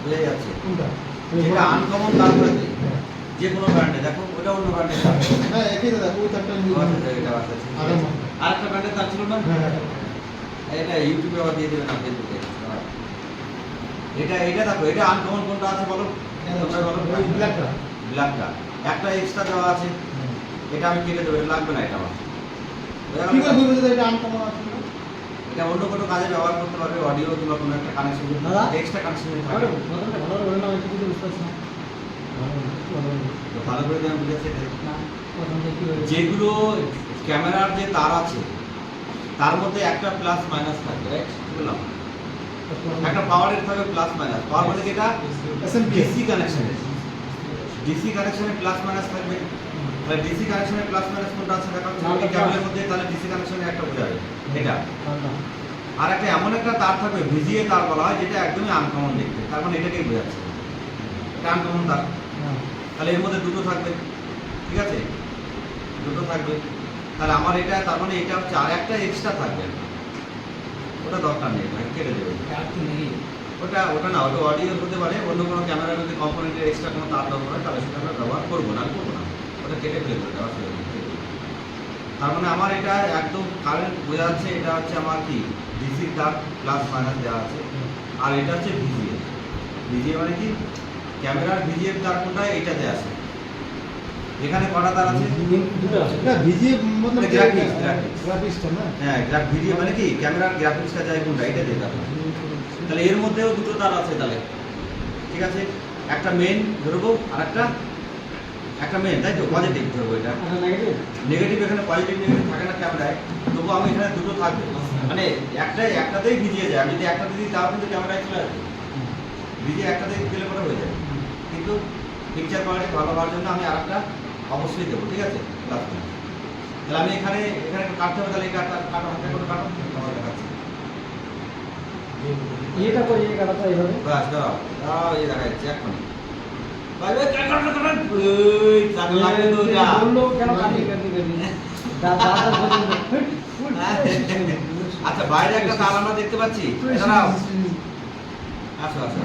বোঝা যাচ্ছে কোনটা? যেটা আনকমন তার থাকে যে কোনো ব্র্যান্ডে দেখো ওটা অন্য ব্র্যান্ডের তার হ্যাঁ একই দাদা ওই তারটা নিয়ে এটা আছে আগের মতো। আরেকটা ব্র্যান্ডের তার ছিল না হ্যাঁ এটা ইউটিউবে আবার দিয়ে দেবেন ফেসবুকে এটা এটা দেখো এটা আনকমন কোনটা আছে বলো তোমরা বলো ওই ব্ল্যাকটা। ব্ল্যাকটা একটা এক্সট্রা দেওয়া আছে এটা আমি কেটে দেবো এটা লাগবে না এটা আমার বোঝা কি গেল? করে বুঝবে যে এটা আনকমন আছে? এটা অন্য কোনো কাজে ব্যবহার করতে পারবে অডিও কিংবা কোনো একটা কানেকশন দাদা? এক্সট্রা কানেকশন থাকে ভালো ভালো বলে না একটু কিছু বুঝতে পারছি না তো ভালো করে আমি বুঝাচ্ছি এটা। না প্রথম থেকে কি হয়েছে যেগুলো ক্যামেরার যে তার আছে তার মধ্যে একটা প্লাস মাইনাস থাকবে রাইট বললাম একটা পাওয়ারের থাকবে প্লাস মাইনাস পাওয়ার মানে যেটা এসএমপি ডিসি কানেকশনের ডিসি কানেকশনে প্লাস মাইনাস থাকবে তাহলে ডিসি কানেকশনে প্লাস মাইনাস কোনটা আছে দেখা যাচ্ছে এই কেবলের মধ্যে তাহলে ডিসি কানেকশনে একটা বোঝাবে এটা আর একটা এমন একটা তার থাকবে ভিজিএ তার বলা হয় যেটা একদমই আনকমন দেখতে তার মানে এটাকেই বোঝাচ্ছে এটা আনকমন তার তাহলে এর মধ্যে দুটো থাকবে ঠিক আছে দুটো থাকবে তাহলে আমার এটা তার মানে এটা হচ্ছে আর একটা এক্সট্রা থাকবে ওটা দরকার নেই ভাই কেটে দেবে ওটা ওটা না ওটা অডিও হতে পারে অন্য কোনো ক্যামেরার যদি কম্পোনেন্টের এক্সট্রা কোনো তার দরকার হয় তাহলে সেটা আমরা ব্যবহার করবো না করবো না ওটা কেটে ফেলে দেবো দেওয়া ফেলে দেবো। তার মানে আমার এটা একদম কারেন্ট বোঝা যাচ্ছে এটা হচ্ছে আমার কি ডিসি তার প্লাস মাইনাস দেওয়া আছে আর এটা হচ্ছে ভিজিএ ভিজিএ মানে কি ক্যামেরার ভিজিএ তার কোনটা এইটাতে আছে এখানে কটা তার আছে না ভিজিএ মতলব গ্রাফিক্স গ্রাফিক্সটা না হ্যাঁ ভিডিও মানে কি ক্যামেরার গ্রাফিক্সটা যায় কোনটা এটা দিয়ে দেওয়া তাহলে এর মধ্যেও দুটো তার আছে তাহলে ঠিক আছে একটা মেইন ধরবো আর একটা মেইন তাই তো পজিটিভ ধরবো এটা নেগেটিভ এখানে পজিটিভ নেগেটিভ থাকে না ক্যামেরায় তবু আমি এখানে দুটো থাকবে মানে একটাতেই ভিজিয়ে যায় আমি যদি একটাতে দিই তাও কিন্তু ক্যামেরায় চলে আসবে ভিজিয়ে একটাতে দিলে পরে হয়ে যাবে কিন্তু পিকচার কোয়ালিটি ভালো হওয়ার জন্য আমি আরেকটা অবশ্যই দেবো ঠিক আছে প্লাস তাহলে আমি এখানে একটু কাটতে হবে তাহলে এই কাটা হাতে করে কাটো আমার দেখাচ্ছি এটা করে এই কাটাটা এইভাবে বাস দাও এই দেখা যাচ্ছে এখন ভাই ভাই কাট ওই চাকু লাগে তো যা বললো কেন কাটি দাদা আচ্ছা বাইরে একটা তার আমরা দেখতে পাচ্ছি দাঁড়াও আসো আসো আসো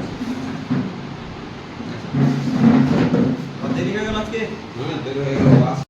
দেরি হয়ে গেল আজকে দেরি হয়ে গেল